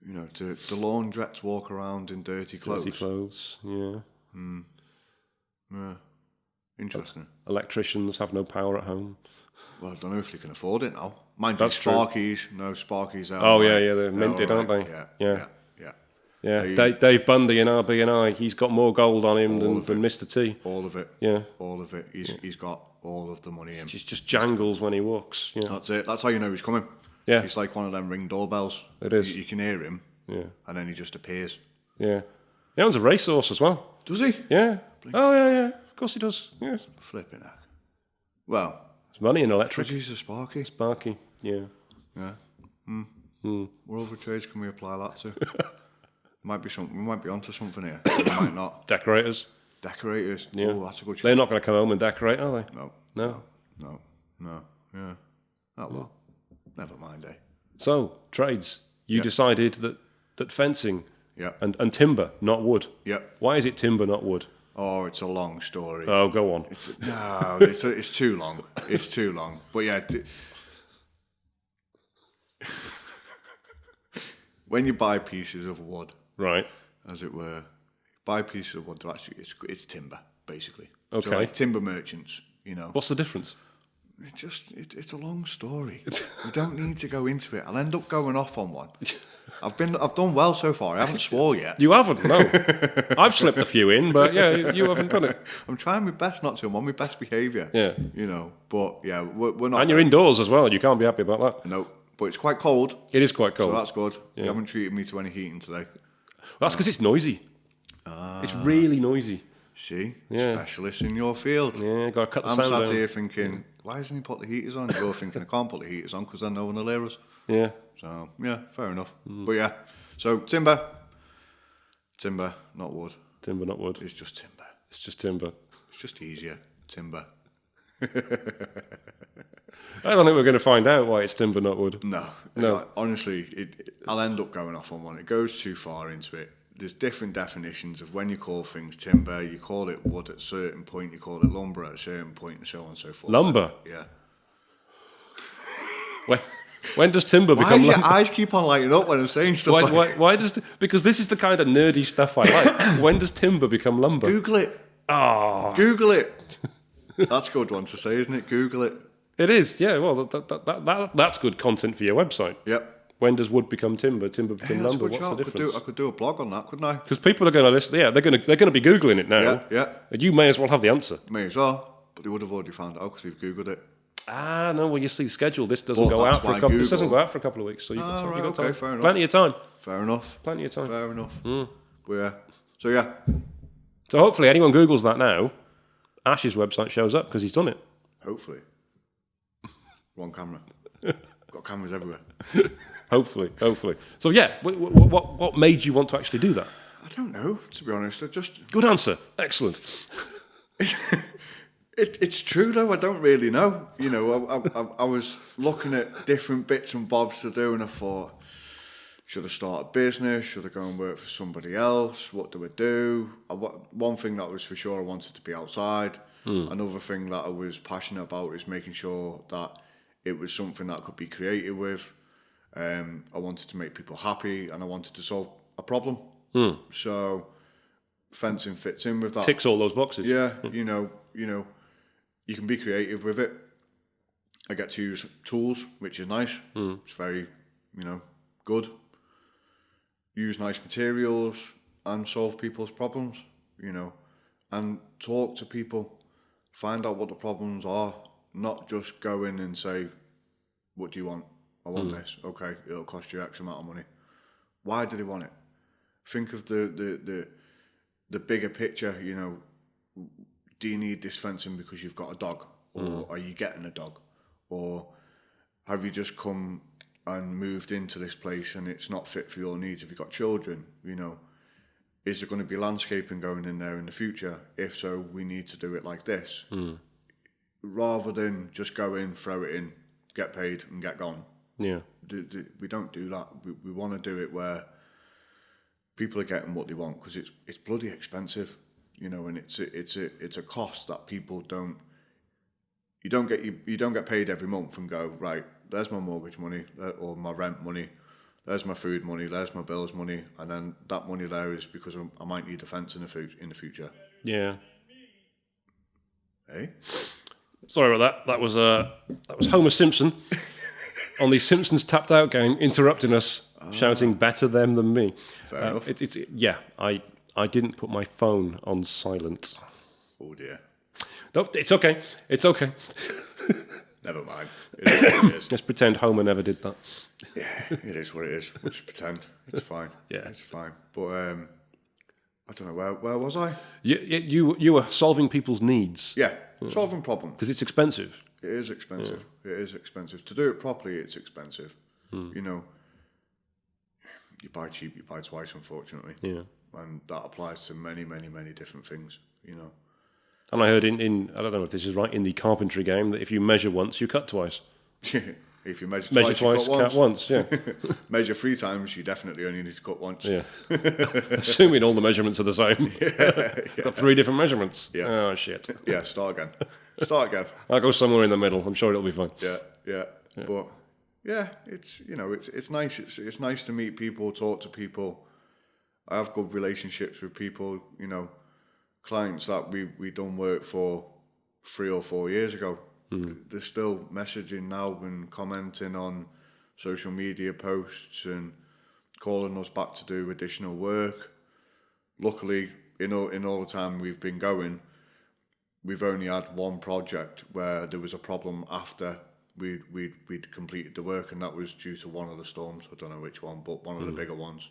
You know, the laundrettes walk around in dirty clothes. Dirty clothes, yeah. Yeah. Interesting. Electricians have no power at home. Well, I don't know if they can afford it now. Mind That's you, Sparkies, no Sparkies out. Oh yeah, they're minted, aren't they? Yeah. Dave Bundy in RB&I, he's got more gold on him than Mr. T. All of it. Yeah. All of it. He's got all of the money in. He just jangles when he walks. Yeah. That's it. That's how you know he's coming. Yeah. He's like one of them Ring doorbells. It is. You can hear him. Yeah. And then he just appears. Yeah. He owns a racehorse as well. Does he? Yeah. Oh yeah. Of course he does. Yeah. Flipping heck. Well, there's money in electric. Because he's a Sparky. Sparky. Yeah. Yeah. What other trades can we apply that to? Might be something. We might be onto something here. We might not. Decorators. Yeah. Oh, that's a good. They're not going to come home and decorate, are they? No. Yeah. Oh well. Never mind, eh? So trades. You decided that fencing. Yeah. And timber, not wood. Yeah. Why is it timber, not wood? Oh, it's a long story. Oh, go on. It's too long. It's too long. But yeah. When you buy pieces of wood, right, as it were, buy pieces of wood. Actually, it's timber basically. Okay. So like timber merchants, you know. What's the difference? It's a long story. We don't need to go into it. I'll end up going off on one. I've done well so far. I haven't swore yet. You haven't, no. I've slipped a few in, but yeah, you haven't done it. I'm trying my best not to. I'm on my best behaviour. Yeah. You know, but yeah, we're not. And you're indoors as well. You can't be happy about that. No, but it's quite cold. It is quite cold. So that's good. Yeah. You haven't treated me to any heating today. Well, that's because it's noisy. It's really noisy. See? Yeah. Specialists in your field. Yeah, got to cut the sound I'm down. sat here thinking, why hasn't he put the heaters on? You're thinking, I can't put the heaters on because then no one will hear us. Yeah. So, yeah, fair enough. But yeah, so timber, not wood. Timber, not wood. It's just timber. It's just timber. It's just easier. Timber. I don't think we're going to find out why it's timber, not wood. No. Honestly, I'll end up going off on one. It goes too far into it. There's different definitions of when you call things timber. You call it wood at a certain point. You call it lumber at a certain point, and so on and so forth. Lumber? Yeah. When does timber become lumber? Why does your eyes keep on lighting up when I'm saying stuff why does... Because this is the kind of nerdy stuff I like. When does timber become lumber? Google it. Oh. Google it. That's a good one to say, isn't it? Google it. It is, yeah. Well, that's good content for your website. Yep. When does wood become timber? Timber become lumber? What's the difference? I could do a blog on that, couldn't I? Because people are going to listen. Yeah, they're going to be googling it now. Yeah. And you may as well have the answer. May as well, but they would have already found out because they've googled it. No. Well, you see, the schedule. This doesn't go out for a couple. This doesn't go out for a couple of weeks, so you've got time. Okay, fair enough. Plenty of time. Fair enough. Plenty of time. Fair enough. But yeah. So yeah. So hopefully, anyone googles that now, Ash's website shows up because he's done it. Hopefully. One camera. Got cameras everywhere. Hopefully. So yeah, what made you want to actually do that? I don't know, to be honest. Good answer. Excellent. It's true though. I don't really know. You know, I was looking at different bits and bobs to do, and I thought, should I start a business? Should I go and work for somebody else? What do I do? One thing that was for sure, I wanted to be outside. Another thing that I was passionate about is making sure that it was something that I could be creative with. I wanted to make people happy, and I wanted to solve a problem. So fencing fits in with that. Ticks all those boxes. Yeah, you know, you can be creative with it. I get to use tools, which is nice. It's very, good. Use nice materials and solve people's problems, and talk to people, find out what the problems are, not just go in and say, what do you want? I want this. Okay, it'll cost you X amount of money. Why do they want it? Think of the bigger picture, do you need this fencing because you've got a dog? Or are you getting a dog? Or have you just come and moved into this place and it's not fit for your needs? Have you got children? Is there going to be landscaping going in there in the future? If so, we need to do it like this. Rather than just go in, throw it in, get paid and get gone. Yeah. We don't do that. We want to do it where people are getting what they want, because it's bloody expensive, and it's a cost that people don't. You don't get paid every month and go, right, there's my mortgage money or my rent money, there's my food money, there's my bills money, and then that money there is because I might need a fence in the future. Yeah. Hey. Sorry about that. That was Homer Simpson on the Simpsons Tapped Out game, interrupting us, shouting "better them than me." Fair enough. I didn't put my phone on silent. Oh dear. No, it's okay. It's okay. Never mind. It is what it is. Let's pretend Homer never did that. Yeah, it is what it is. We'll just pretend. It's fine. Yeah, it's fine. But I don't know where was I? You were solving people's needs. Yeah, solving problems. Because it's expensive. It is expensive. Yeah. It is expensive. To do it properly, it's expensive. You buy cheap, you buy twice, unfortunately. Yeah. And that applies to many, many, many different things, And I heard in I don't know if this is right, in the carpentry game, that if you measure once, you cut twice. If you measure twice, you cut once. Yeah. Measure 3 times, you definitely only need to cut once. Yeah. Assuming all the measurements are the same. Yeah. Got 3 different measurements. Yeah. Oh shit. Yeah, start again. I'll go somewhere in the middle. I'm sure it'll be fine. Yeah. But yeah, it's it's nice. It's nice to meet people, talk to people. I have good relationships with people, clients that we done work for 3 or 4 years ago. They're still messaging now and commenting on social media posts and calling us back to do additional work. Luckily, in all the time we've been going, we've only had one project where there was a problem after we'd completed the work, and that was due to one of the storms. I don't know which one, but one of the bigger ones.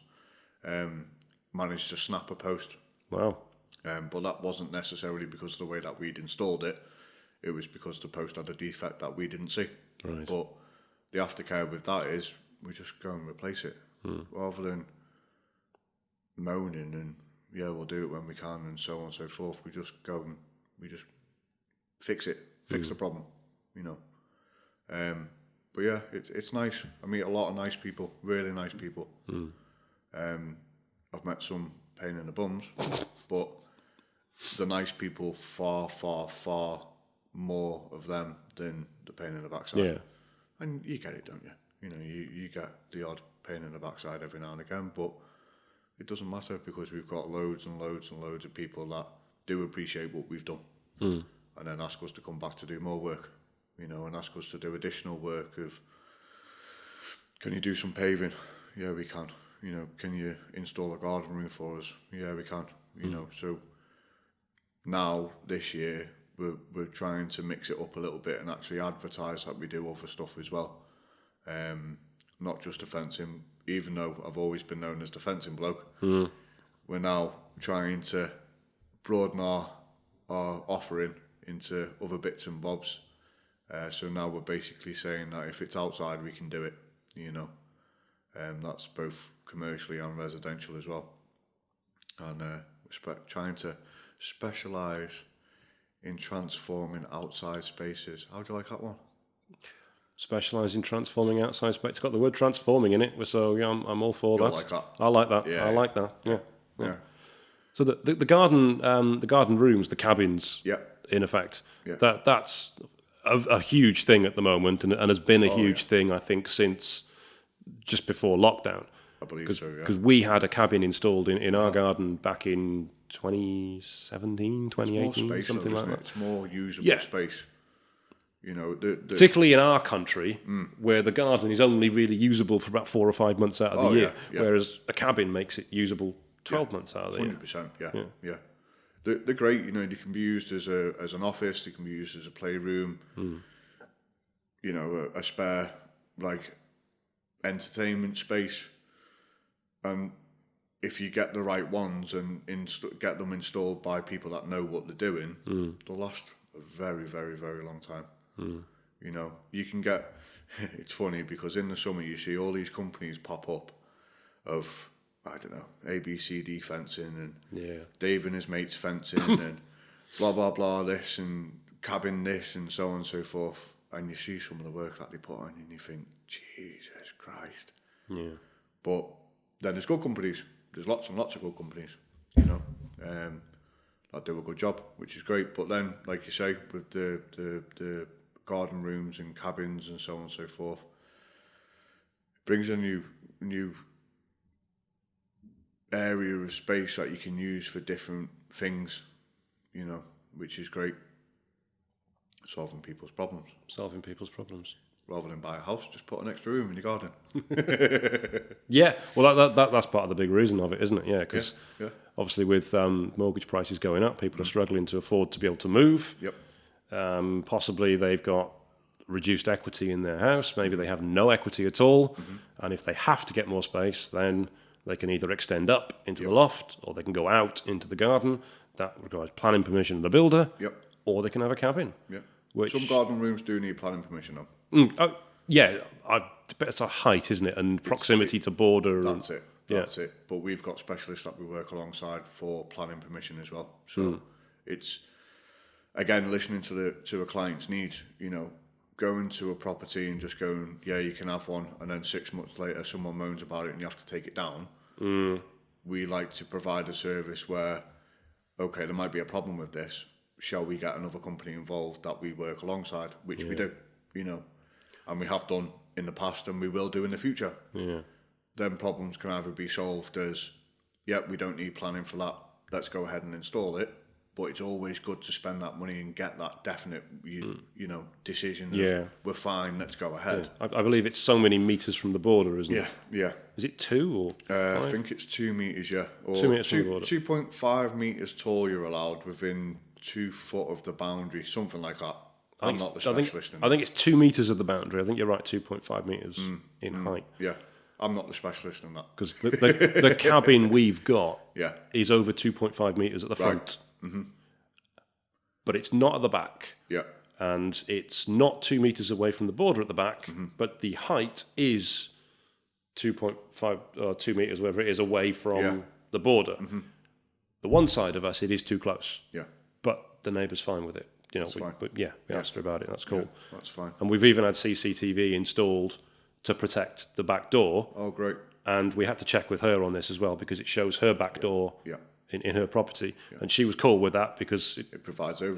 Managed to snap a post. Wow. But that wasn't necessarily because of the way that we'd installed it. It was because the post had a defect that we didn't see. Right. But the aftercare with that is we just go and replace it. Rather than moaning and, we'll do it when we can and so on and so forth. We just go and we just fix it, fix the problem, But yeah, it's nice. I meet a lot of nice people, really nice people. I've met some pain in the bums, but the nice people, far, far, far more of them than the pain in the backside. Yeah. And you get it, don't you? You get the odd pain in the backside every now and again, but it doesn't matter because we've got loads and loads and loads of people that do appreciate what we've done and then ask us to come back to do more work, and ask us to do additional work of, can you do some paving? Yeah, we can. Can you install a garden room for us? Yeah, we can. So now this year we're trying to mix it up a little bit and actually advertise that we do other stuff as well. Not just the fencing, even though I've always been known as the Fencing Bloke. We're now trying to broaden our offering into other bits and bobs. So now we're basically saying that if it's outside, we can do it, that's both commercially and residential as well. And we're trying to specialise in transforming outside spaces. How do you like that one? Specialise in transforming outside space. It's got the word transforming in it, so yeah, I'm all for that. Like that. I like that. Yeah. I like that. Yeah. So the garden rooms, the cabins. Yeah. In effect, yeah. That's a huge thing at the moment, and has been a huge thing, I think, since just before lockdown. I believe so, yeah. Because we had a cabin installed in our garden back in 2017, 2018, space, something like that. It's more usable space. Particularly in our country, where the garden is only really usable for about 4 or 5 months out of the year, whereas a cabin makes it usable 12 months out of the year. 100%, yeah. They're great, they can be used as an office, they can be used as a playroom, a spare, entertainment space. And if you get the right ones and get them installed by people that know what they're doing, they'll last a very, very, very long time. You can get... It's funny because in the summer you see all these companies pop up of... I don't know, ABCD fencing and Dave and his mates fencing and blah, blah, blah, this and cabin this and so on and so forth. and you see some of the work that they put on, and you think, Jesus Christ. Yeah. But then there's good companies. There's lots and lots of good companies, that do a good job, which is great. But then, like you say, with the garden rooms and cabins and so on and so forth, it brings a new area of space that you can use for different things, which is great. Solving people's problems. Rather than buy a house, just put an extra room in your garden. Yeah, well, that's part of the big reason of it, isn't it? Yeah, because obviously with mortgage prices going up, people are struggling to afford to be able to move. Yep. Possibly they've got reduced equity in their house. Maybe they have no equity at all. And if they have to get more space, then they can either extend up into the loft, or they can go out into the garden. That requires planning permission of the builder. Yep. Or they can have a cabin. Yep. Which, some garden rooms do need planning permission though. Yeah, it's a height, isn't it? And proximity to border. That's it. But we've got specialists that we work alongside for planning permission as well. So it's, again, listening to a client's needs. Going to a property and just going, yeah, you can have one, and then 6 months later someone moans about it and you have to take it down. We like to provide a service where, okay, there might be a problem with this. Shall we get another company involved that we work alongside, which we do, and we have done in the past and we will do in the future. Yeah. Then problems can either be solved as, we don't need planning for that, let's go ahead and install it. But it's always good to spend that money and get that definite, decision of, we're fine, let's go ahead. Yeah. I believe it's so many metres from the border, isn't it? Yeah. Is it 2 or 5? I think it's 2 metres, Or 2 metres from the border. 2.5 metres tall you're allowed within 2 foot of the boundary, something like that. I'm not the specialist in that. I think it's 2 metres of the boundary. I think you're right, 2.5 metres in height. Yeah, I'm not the specialist in that. Because the cabin we've got is over 2.5 metres at the front. But it's not at the back. Yeah. And it's not 2 metres away from the border at the back, but the height is 2.5 or 2 metres, whatever it is, away from the border. The one side of us, it is too close. Yeah. But the neighbour's fine with it. That's fine. We asked her about it. That's cool. Yeah, that's fine. And we've even had CCTV installed to protect the back door. Oh, great. And we had to check with her on this as well, because it shows her back door in her property. Yeah. And she was cool with that because it provides her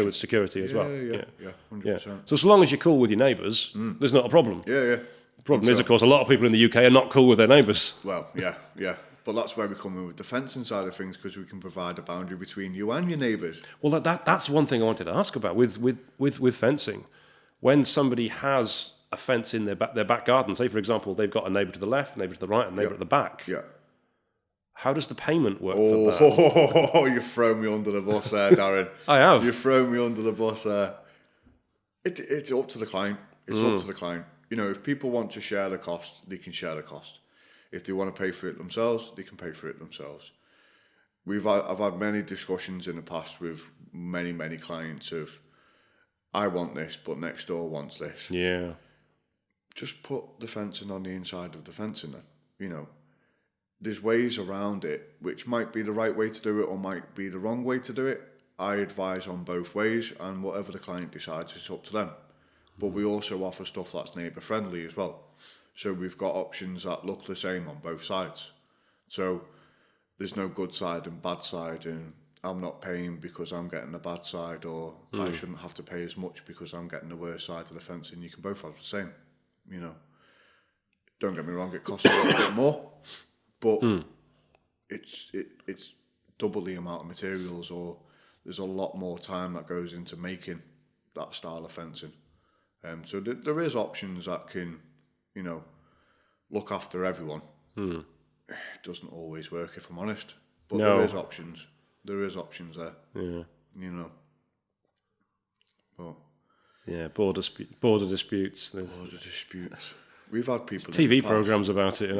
with security as well. Yeah, 100%. So long as you're cool with your neighbours, there's not a problem. Yeah. The problem is, of course, a lot of people in the UK are not cool with their neighbours. Well, yeah. But that's where we come in with the fencing side of things, because we can provide a boundary between you and your neighbours. Well, that's one thing I wanted to ask about with fencing. When somebody has a fence in their back garden, say, for example, they've got a neighbour to the left, a neighbour to the right, and a neighbour at the back. Yeah. How does the payment work for that? Oh, you've thrown me under the bus there, Darren. I have. You've thrown me under the bus there. It's up to the client. It's up to the client. If people want to share the cost, they can share the cost. If they want to pay for it themselves, they can pay for it themselves. I've had many discussions in the past with many clients of, I want this, but next door wants this. Yeah. Just put the fencing on the inside of the fencing then. There's ways around it, which might be the right way to do it or might be the wrong way to do it. I advise on both ways, and whatever the client decides, it's up to them. But we also offer stuff that's neighbour friendly as well. So we've got options that look the same on both sides. So there's no good side and bad side, and I'm not paying because I'm getting the bad side, or I shouldn't have to pay as much because I'm getting the worst side of the fence, and you can both have the same. Don't get me wrong, it costs a little bit more, but it's double the amount of materials, or there's a lot more time that goes into making that style of fencing. So there is options that can, look after everyone. It doesn't always work, if I'm honest, but there is options. There is options there. Yeah. But border disputes. Border disputes. We've had people. TV programs about it.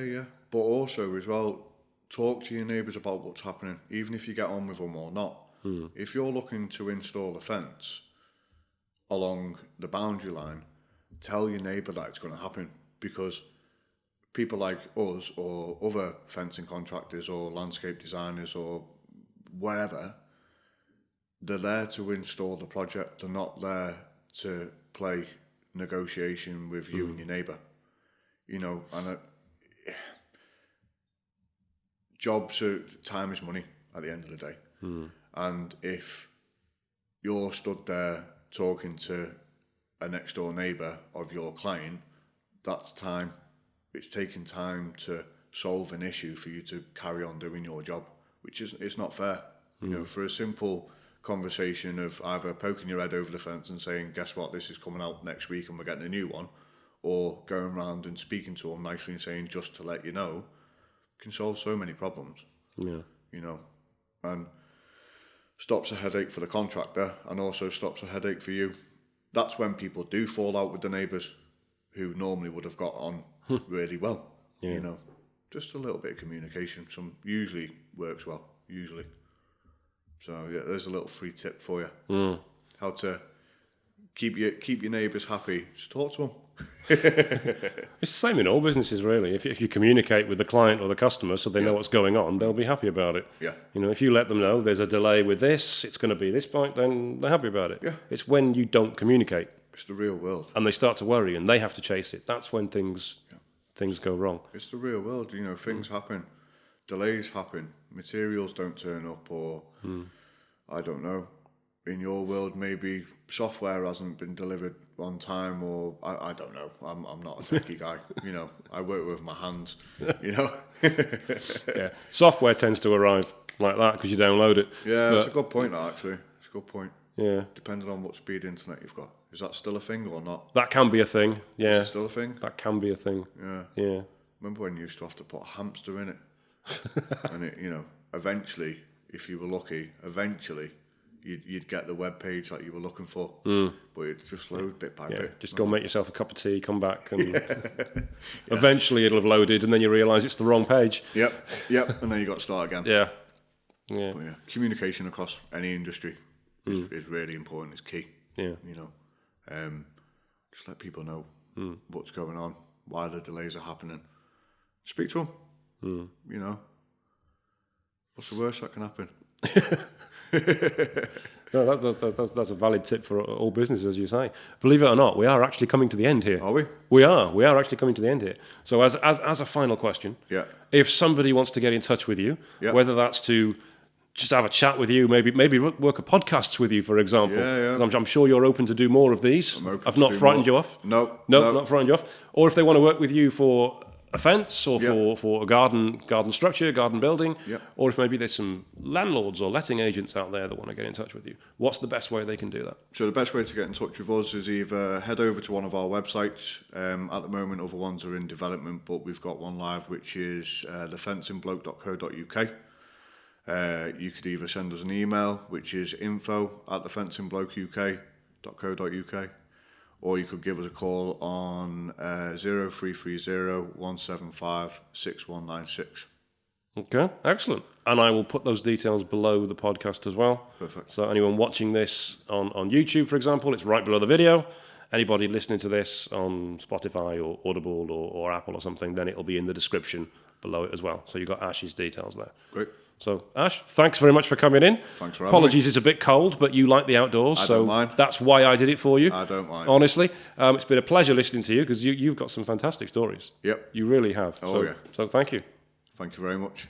Yeah. But also as well, talk to your neighbours about what's happening, even if you get on with them or not. If you're looking to install a fence along the boundary line, tell your neighbour that it's going to happen, because people like us or other fencing contractors or landscape designers or whatever, they're there to install the project. They're not there to play negotiation with you and your neighbour. You know, and time is money at the end of the day. And if you're stood there talking to a next door neighbour of your client, that's time. It's taking time to solve an issue for you to carry on doing your job, which is, it's not fair. You know, for a simple conversation of either poking your head over the fence and saying, guess what, this is coming out next week and we're getting a new one, or going around and speaking to them nicely and saying, just to let you know, can solve so many problems. You know, and stops a headache for the contractor and also stops a headache for you. That's when people do fall out with the neighbours who normally would have got on really well. You know, just a little bit of communication. Usually works well, usually. So yeah, there's a little free tip for you. How to keep your neighbours happy. Just talk to them. It's the same in all businesses, really. If you communicate with the client or the customer so they know what's going on, they'll be happy about it. Yeah. You know, if you let them know there's a delay with this, it's going to be this point, then they're happy about it. Yeah. It's when you don't communicate. It's the real world. And they start to worry and they have to chase it. That's when things go wrong. It's the real world. You know, things happen. Delays happen. Materials don't turn up, or I don't know. In your world, maybe software hasn't been delivered on time, or I don't know. I'm not a techie guy. You know, I work with my hands. You know. Yeah, software tends to arrive like that because you download it. Yeah, it's a good point. Actually, it's a good point. Yeah. Depending on what speed internet you've got, is that still a thing or not? That can be a thing. Yeah. Is it still a thing? That can be a thing. Yeah. Yeah. Remember when you used to have to put a hamster in it, and it, you know, eventually, if you were lucky, you'd get the web page that you were looking for, but it just load bit by bit. Just go make yourself a cup of tea, come back, and eventually it'll have loaded, and then you realise it's the wrong page. Yep, and then you got to start again. Yeah. But yeah, communication across any industry is really important. It's key. Yeah. You know, just let people know what's going on, why the delays are happening. Speak to them. You know, what's the worst that can happen? No, that's a valid tip for all businesses, as you say. Believe it or not, we are actually coming to the end here. Are we? We are actually coming to the end here. So as a final question, if somebody wants to get in touch with you, whether that's to just have a chat with you, maybe work a podcasts with you, for example. I'm sure you're open to do more of these. I've not frightened you off. No, not frightened you off. Or if they want to work with you for a fence or for a garden structure, garden building, or if maybe there's some landlords or letting agents out there that want to get in touch with you, what's the best way they can do that? So the best way to get in touch with us is either head over to one of our websites. At the moment, other ones are in development, but we've got one live, which is thefencingbloke.co.uk. You could either send us an email, which is info@thefencingblokeuk.co.uk, or you could give us a call on 0330 175 6196. Okay, excellent. And I will put those details below the podcast as well. Perfect. So anyone watching this on YouTube, for example, it's right below the video. Anybody listening to this on Spotify or Audible or Apple or something, then it'll be in the description below it as well. So you've got Ash's details there. Great. So, Ash, thanks very much for coming in. Thanks for having Apologies, me. it's a bit cold, but you like the outdoors, I don't mind. That's why I did it for you. I don't mind. Honestly, it's been a pleasure listening to you because you've got some fantastic stories. Yep. You really have. Oh, yeah. So thank you. Thank you very much.